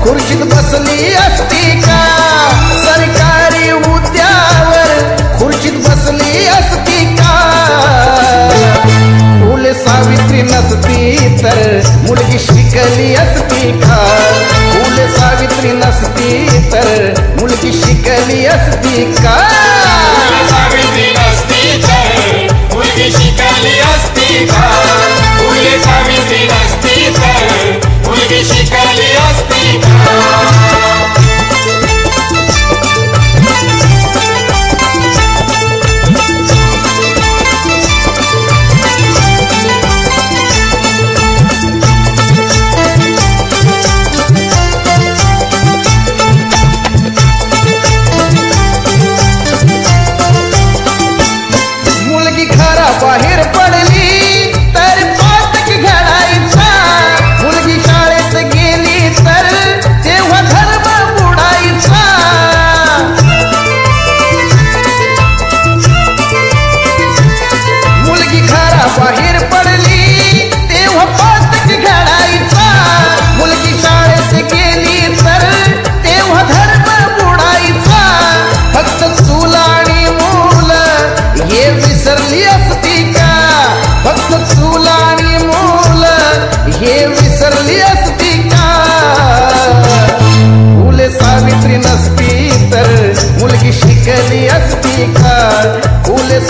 खुर्शीत बसली असती का? सरकारी हुद्द्यावर खुर्शीत बसली असती का? फुले सावित्री नसती तर मुलगी शिकली असती का? फुले सावित्री नसती तर मुलगी शिकली असती का? सावित्री नसती तर मुलगी शिकली असती का? फुले सावित्री नसती तर मुलगी शिकली असती का? मुलगी घराबाहेर पडली तर पातक घडायचा. मुलगी शाळेत गेली तर तेव्हा धर्म बुडायचा. मुलगी घराबाहेर पडली तेव्हा पातक घडायचा. मुलगी शाळेत गेली तर तेव्हा धर्म बुडायचा. फक्त चूल आणि मूल हे विसरली असती का? फक्त चूल आणि मूल हे विसरली असती का? फुले सावित्री नसती तर मुलगी शिकली असती का? फुले